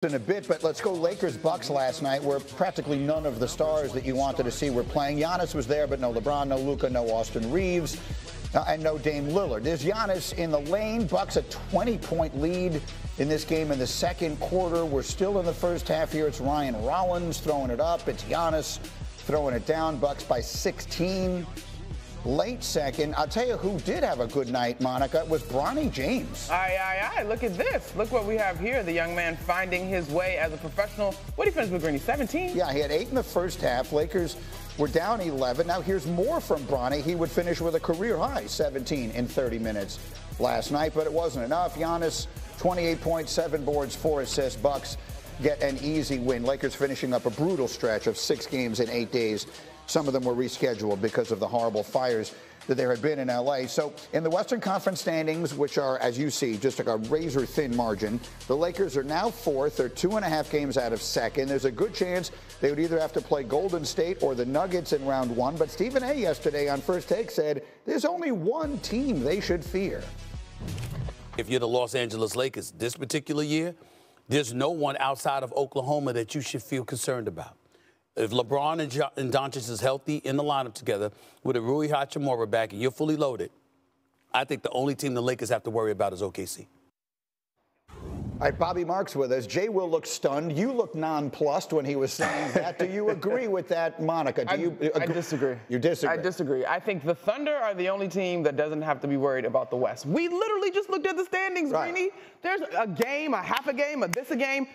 In a bit, but let's go Lakers-Bucks last night, where practically none of the stars that you wanted to see were playing. Giannis was there, but no LeBron, no Luka, no Austin Reeves, and no Dame Lillard. There's Giannis in the lane. Bucks a 20-point lead in this game in the second quarter. We're still in the first half here. It's Ryan Rollins throwing it up. It's Giannis throwing it down. Bucks by 16. Late second, I'll tell you who did have a good night, Monica, was Bronny James. Aye. Look at this. Look what we have here. The young man finding his way as a professional. What did he finish with, Greeny? 17? Yeah, he had 8 in the first half. Lakers were down 11. Now here's more from Bronny. He would finish with a career high 17 in 30 minutes last night, but it wasn't enough. Giannis, 28 points, 7 boards, 4 assists. Bucks get an easy win. Lakers finishing up a brutal stretch of 6 games in 8 days. Some of them were rescheduled because of the horrible fires that there had been in L.A. So in the Western Conference standings, which are, as you see, just like a razor-thin margin, the Lakers are now 4th. They're 2.5 games out of 2nd. There's a good chance they would either have to play Golden State or the Nuggets in round 1. But Stephen A. yesterday on First Take said there's only one team they should fear. If you're the Los Angeles Lakers this particular year, there's no one outside of Oklahoma that you should feel concerned about. If LeBron and Doncic is healthy in the lineup together with a Rui Hachimura back and you're fully loaded, I think the only team the Lakers have to worry about is OKC. All right, Bobby Marks with us. Jay Will looked stunned. You looked nonplussed when he was saying that. Do you agree with that, Monica? I disagree. You disagree? I disagree. I think the Thunder are the only team that doesn't have to be worried about the West. We literally just looked at the standings, Greeny. There's a game, a half a game, a game.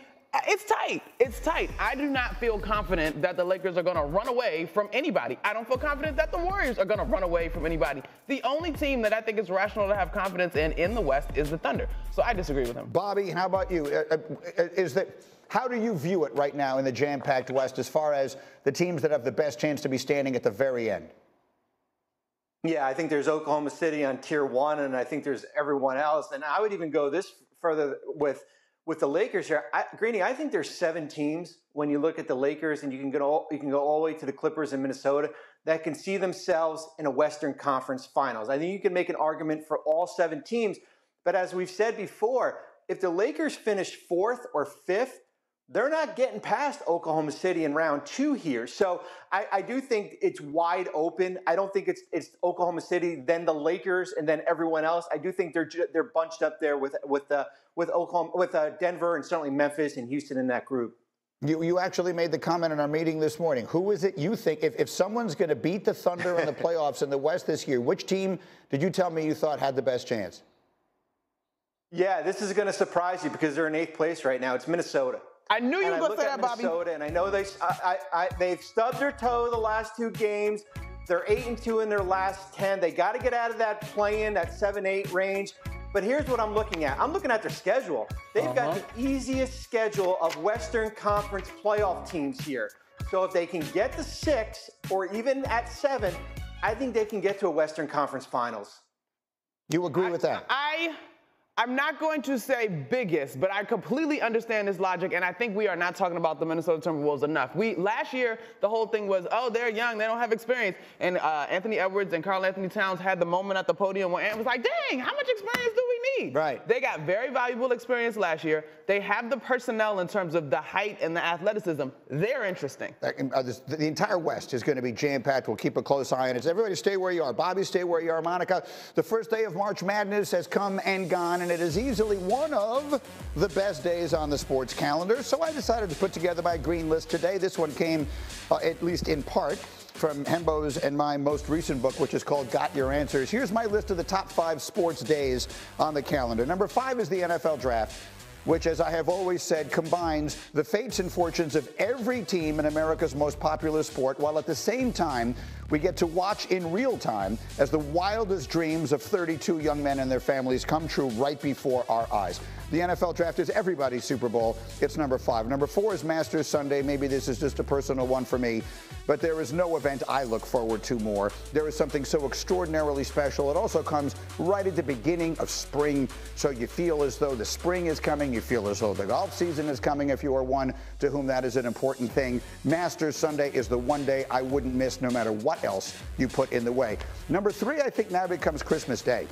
It's tight. It's tight. I do not feel confident that the Lakers are going to run away from anybody. I don't feel confident that the Warriors are going to run away from anybody. The only team that I think is rational to have confidence in the West is the Thunder. So I disagree with him. Bobby, how about you? How do you view it right now in the jam-packed West as far as the teams that have the best chance to be standing at the very end? Yeah, I think there's Oklahoma City on tier 1, and I think there's everyone else. And I would even go this further with the Lakers here. Greeny, I think there's 7 teams when you look at the Lakers, and you can go all the way to the Clippers in Minnesota, that can see themselves in a Western Conference Finals. I think you can make an argument for all 7 teams. But as we've said before, if the Lakers finish 4th or 5th, they're not getting past Oklahoma City in round 2 here. So I do think it's wide open. I don't think it's Oklahoma City, then the Lakers, and then everyone else. I do think they're bunched up there with Denver and certainly Memphis and Houston in that group. You actually made the comment in our meeting this morning. Who is it you think, if someone's going to beat the Thunder in the playoffs in the West this year, which team did you tell me you thought had the best chance? Yeah, this is going to surprise you because they're in 8th place right now. It's Minnesota. I knew you were going to say that, Bobby. Minnesota, and I know they've stubbed their toe the last 2 games. They're 8-2 in their last 10. They got to get out of that play-in, that 7-8 range. But here's what I'm looking at. I'm looking at their schedule. They've got the easiest schedule of Western Conference playoff teams here. So if they can get to 6 or even at 7, I think they can get to a Western Conference Finals. You agree with that? I'm not going to say biggest, but I completely understand this logic, and I think we are not talking about the Minnesota Timberwolves enough. Last year, the whole thing was, oh, they're young, they don't have experience. And Anthony Edwards and Karl Anthony Towns had the moment at the podium where Ant was like, dang, how much experience do we need? Right. They got very valuable experience last year. They have the personnel in terms of the height and the athleticism. They're interesting. The entire West is going to be jam-packed. We'll keep a close eye on it. Everybody stay where you are. Bobby, stay where you are. Monica, the first day of March Madness has come and gone, and it is easily one of the best days on the sports calendar. So I decided to put together my green list today. This one came, at least in part, from Hembo's and my most recent book, which is called Got Your Answers. Here's my list of the top 5 sports days on the calendar. Number 5 is the NFL Draft, which, as I have always said, combines the fates and fortunes of every team in America's most popular sport, while at the same time, we get to watch in real time as the wildest dreams of 32 young men and their families come true right before our eyes. The NFL Draft is everybody's Super Bowl. It's number 5. Number 4 is Masters Sunday. Maybe this is just a personal one for me, but there is no event I look forward to more. There is something so extraordinarily special. It also comes right at the beginning of spring, so you feel as though the spring is coming. You feel as though the golf season is coming if you are one to whom that is an important thing. Masters Sunday is the one day I wouldn't miss no matter what else you put in the way. Number 3, I think now becomes Christmas Day,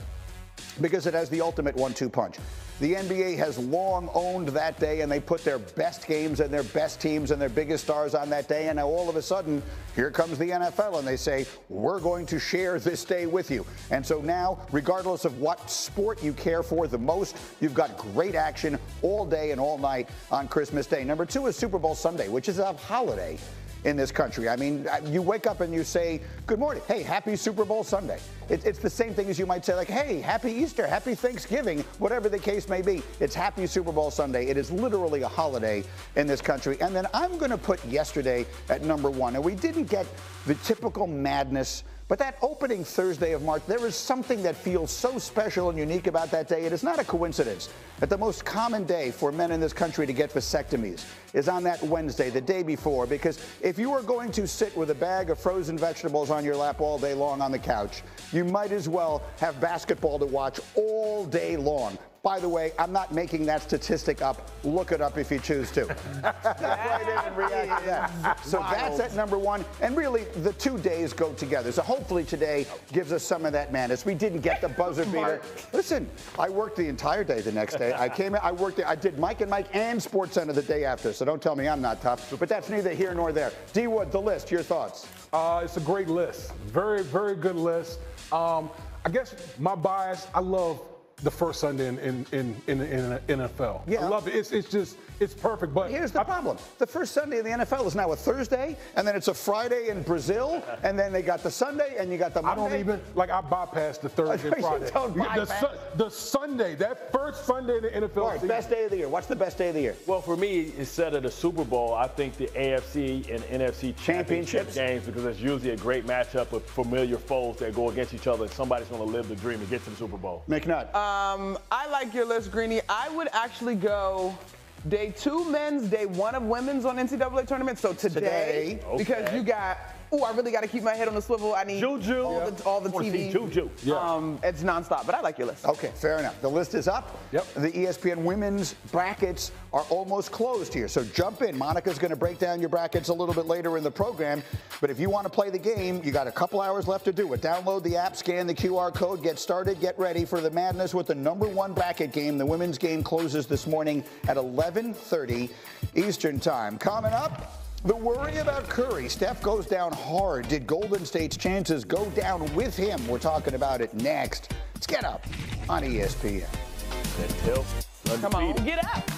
because it has the ultimate 1-2 punch. The NBA has long owned that day, and they put their best games and their best teams and their biggest stars on that day. And now all of a sudden, here comes the NFL, and they say, we're going to share this day with you. And so now, regardless of what sport you care for the most, you've got great action all day and all night on Christmas Day. Number 2 is Super Bowl Sunday, which is a holiday in this country. I mean, you wake up and you say, good morning. Hey, happy Super Bowl Sunday. It's the same thing as you might say, like, hey, happy Easter, happy Thanksgiving, whatever the case may be. It's happy Super Bowl Sunday. It is literally a holiday in this country. And then I'm going to put yesterday at number 1. And we didn't get the typical madness, but that opening Thursday of March, there is something that feels so special and unique about that day. It is not a coincidence that the most common day for men in this country to get vasectomies is on that Wednesday, the day before, because if you are going to sit with a bag of frozen vegetables on your lap all day long on the couch, you might as well have basketball to watch all day long. By the way, I'm not making that statistic up. Look it up if you choose to. Right in and react to that. So that's at number 1. And really, the 2 days go together. So hopefully today gives us some of that madness. We didn't get the buzzer beater. Listen, I worked the entire day the next day. I came in, I did Mike and Mike and SportsCenter the day after. So don't tell me I'm not tough. But that's neither here nor there. D. Wood, the list, your thoughts? It's a great list. Very, very good list. I guess my bias, I love the first Sunday in NFL. Yeah. I love it. It's perfect. But here's the problem. The first Sunday in the NFL is now a Thursday, and then it's a Friday in Brazil, and then they got the Sunday, and you got the Monday. I don't even, I bypass the Thursday and Friday. Don't bypass. The Sunday, that first Sunday in the NFL All right, season. best day of the year. What's the best day of the year? Well, for me, instead of the Super Bowl, I think the AFC and NFC championship games, because it's usually a great matchup with familiar foes that go against each other, and somebody's going to live the dream and get to the Super Bowl. McNutt. I like your list, Greeny. I would actually go day 2 men's, day 1 of women's on NCAA tournament. So today. Because you got, I really got to keep my head on the swivel. I need Juju. all the TV. Juju. It's nonstop, but I like your list. Okay, fair enough. The list is up. Yep. The ESPN women's brackets are almost closed here. So jump in. Monica's going to break down your brackets a little bit later in the program. But if you want to play the game, you got a couple hours left to do it. Download the app, scan the QR code, get started, get ready for the madness with the number 1 bracket game. The women's game closes this morning at 11:30 Eastern time. Coming up, the worry about Curry. Steph goes down hard. Did Golden State's chances go down with him? We're talking about it next. Let's get up on ESPN. Come on, get up.